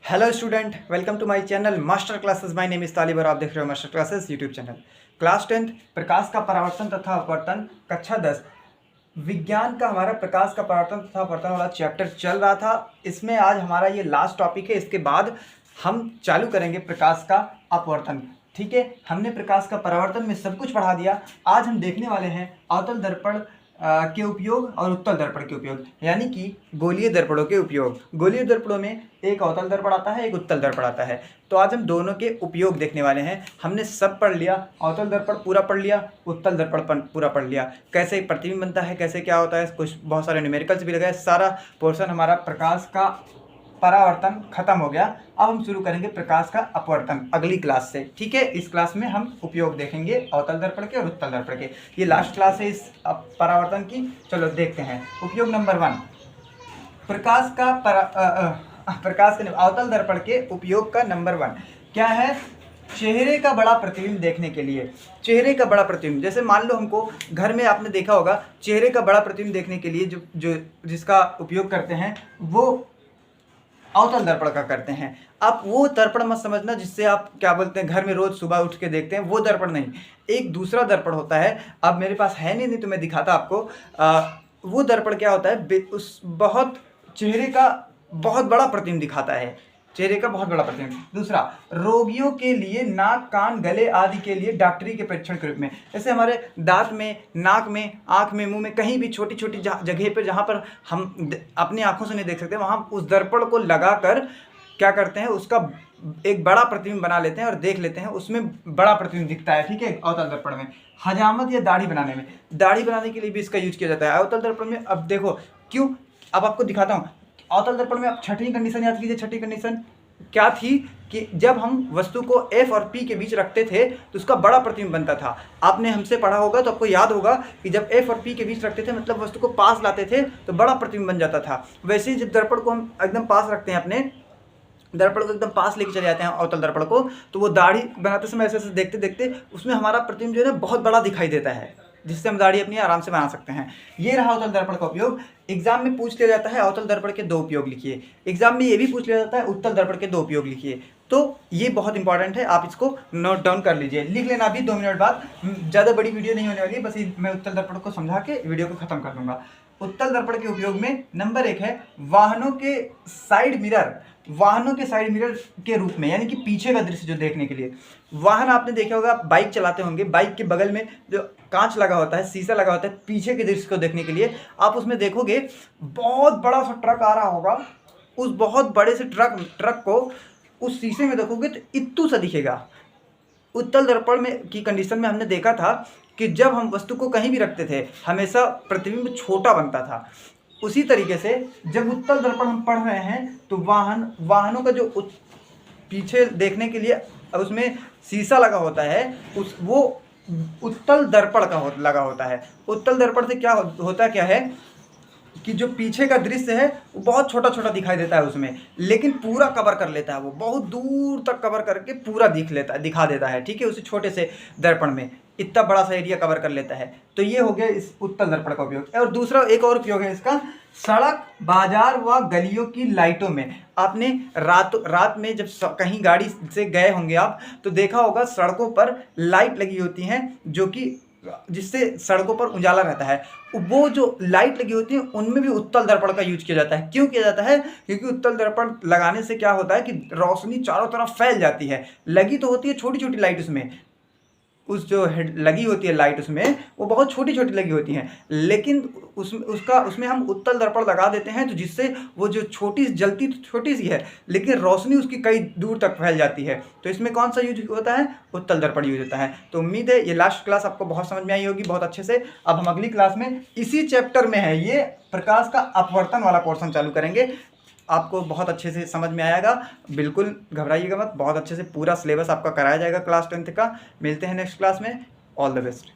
Hello student, welcome to my channel master classes. My name is Talib और आप देख रहे हो master classes YouTube channel. Class 10 प्रकाश का परावर्तन तथा अपवर्तन, कक्षा 10 विज्ञान का हमारा प्रकाश का परावर्तन तथा अपवर्तन वाला चैप्टर चल रहा था। इसमें आज हमारा ये लास्ट टॉपिक है। इसके बाद हम चालू करेंगे प्रकाश का अपवर्तन। ठीक है, हमने प्रकाश का परावर्तन में सब कुछ पढ़ा दिया। आज हम देखने वाले हैं अवतल दर्पण के उपयोग और उत्तल दर्पण के उपयोग, यानी कि गोलीय दर्पणों के उपयोग। गोलीय दर्पणों में एक अवतल दर्पण आता है, एक उत्तल दर्पण आता है। तो आज हम दोनों के उपयोग देखने वाले हैं। हमने सब पढ़ लिया, अवतल दर्पण पूरा पढ़ लिया, उत्तल दर्पण पूरा पढ़ लिया, कैसे प्रतिबिंब बनता है, कैसे क्या होता है, कुछ बहुत सारे न्यूमेरिकल्स भी लगाए। सारा पोर्शन हमारा प्रकाश का परावर्तन खत्म हो गया। अब हम शुरू करेंगे प्रकाश का अपवर्तन अगली क्लास से। ठीक है, इस क्लास में हम उपयोग देखेंगे अवतल दर्पण के और उत्तल दर्पण के। ये लास्ट क्लास है इस परावर्तन की। चलो देखते हैं। उपयोग नंबर 1, प्रकाश का अवतल दर्पण के उपयोग का नंबर 1 क्या है? चेहरे का बड़ा प्रतिबिंब देखने के लिए। चेहरे का बड़ा प्रतिबिंब, जैसे मान लो हमको घर में आपने देखा होगा, चेहरे का बड़ा प्रतिबिंब देखने के लिए जो जिसका उपयोग करते हैं वो अवतल दर्पण का करते हैं। आप वो दर्पण मत समझना जिससे आप क्या बोलते हैं घर में रोज सुबह उठ के देखते हैं, वो दर्पण नहीं। एक दूसरा दर्पण होता है, अब मेरे पास है नहीं तो मैं दिखाता आपको। वो दर्पण क्या होता है? उस बहुत चेहरे का बहुत बड़ा प्रतिबिंब दिखाता है, चेहरे का बहुत बड़ा प्रतिबिंब। दूसरा, रोगियों के लिए नाक, कान, गले आदि के लिए डॉक्टरी के परीक्षण के रूप में। जैसे हमारे दांत में, नाक में, आँख में, मुंह में, कहीं भी छोटी छोटी जगह पर जहाँ पर हम अपनी आंखों से नहीं देख सकते, वहाँ उस दर्पण को लगाकर क्या करते हैं, उसका एक बड़ा प्रतिबिंब बना लेते हैं और देख लेते हैं, उसमें बड़ा प्रतिबिंब दिखता है। ठीक है, अवतल दर्पण में। हजामत या दाढ़ी बनाने में, दाढ़ी बनाने के लिए भी इसका यूज किया जाता है अवतल दर्पण में। अब देखो क्यों, अब आपको दिखाता हूँ। अवतल दर्पण में आप छठी कंडीशन याद कीजिए। छठी कंडीशन क्या थी कि जब हम वस्तु को F और P के बीच रखते थे तो उसका बड़ा प्रतिबिंब बनता था। आपने हमसे पढ़ा होगा तो आपको याद होगा कि जब F और P के बीच रखते थे, मतलब वस्तु को पास लाते थे, तो बड़ा प्रतिबिंब बन जाता था। वैसे ही जब दर्पण को हम एकदम पास रखते हैं, अपने दर्पण को एकदम पास लेके चले जाते हैं अवतल दर्पण को, तो वो दाढ़ी बनाते समय ऐसे ऐसे देखते देखते उसमें हमारा प्रतिबिंब जो है ना बहुत बड़ा दिखाई देता है, जिससे हम दाढ़ी अपनी आराम से बना सकते हैं। ये रहा अवतल दर्पण का उपयोग। एग्जाम में पूछ लिया जाता है अवतल दर्पण के 2 उपयोग लिखिए। एग्जाम में ये भी पूछ लिया जाता है उत्तल दर्पण के 2 उपयोग लिखिए। तो ये बहुत इंपॉर्टेंट है, आप इसको नोट डाउन कर लीजिए, लिख लेना अभी 2 मिनट बाद। ज़्यादा बड़ी वीडियो नहीं होने वाली है, बस मैं उत्तल दर्पण को समझा के वीडियो को खत्म कर दूंगा। उत्तल दर्पण के उपयोग में नंबर 1 है वाहनों के साइड मिरर। वाहनों के साइड मिरर के रूप में, यानी कि पीछे का दृश्य जो देखने के लिए। वाहन आपने देखा होगा, आप बाइक चलाते होंगे, बाइक के बगल में जो कांच लगा होता है, शीशा लगा होता है, पीछे के दृश्य को देखने के लिए। आप उसमें देखोगे बहुत बड़ा सा ट्रक आ रहा होगा, उस बहुत बड़े से ट्रक को उस शीशे में देखोगे तो इत्तू सा दिखेगा। उत्तल दर्पण में की कंडीशन में हमने देखा था कि जब हम वस्तु को कहीं भी रखते थे, हमेशा प्रतिबिंब छोटा बनता था। उसी तरीके से जब उत्तल दर्पण हम पढ़ रहे हैं तो वाहनों का जो पीछे देखने के लिए उसमें शीशा लगा होता है, वो उत्तल दर्पण का लगा होता है। उत्तल दर्पण से क्या होता क्या है कि जो पीछे का दृश्य है वो बहुत छोटा छोटा दिखाई देता है उसमें, लेकिन पूरा कवर कर लेता है, वो बहुत दूर तक कवर करके पूरा दिखा देता है। ठीक है, उसी छोटे से दर्पण में इतना बड़ा सा एरिया कवर कर लेता है। तो ये हो गया इस उत्तल दर्पण का उपयोग। और दूसरा एक और उपयोग है इसका, सड़क, बाजार व गलियों की लाइटों में। आपने रात में जब कहीं गाड़ी से गए होंगे आप, तो देखा होगा सड़कों पर लाइट लगी होती हैं, जो कि जिससे सड़कों पर उजाला रहता है। वो जो लाइट लगी होती है उनमें भी उत्तल दर्पण का यूज किया जाता है। क्यों किया जाता है? क्योंकि उत्तल दर्पण लगाने से क्या होता है कि रोशनी चारों तरफ फैल जाती है। लगी तो होती है छोटी छोटी लाइट उसमें, उस जो हेड लगी होती है लाइट, उसमें वो बहुत छोटी छोटी लगी होती हैं, लेकिन उसमें हम उत्तल दर्पण लगा देते हैं, तो जिससे वो जो जलती तो छोटी सी है, लेकिन रोशनी उसकी कई दूर तक फैल जाती है। तो इसमें कौन सा यूज होता है? उत्तल दर्पण यूज होता है। तो उम्मीद है ये लास्ट क्लास आपको बहुत समझ में आई होगी, बहुत अच्छे से। अब हम अगली क्लास में इसी चैप्टर में है, ये प्रकाश का अपवर्तन वाला पोर्शन चालू करेंगे। आपको बहुत अच्छे से समझ में आएगा, बिल्कुल घबराइएगा मत, बहुत अच्छे से पूरा सिलेबस आपका कराया जाएगा क्लास 10th का। मिलते हैं नेक्स्ट क्लास में। All the best.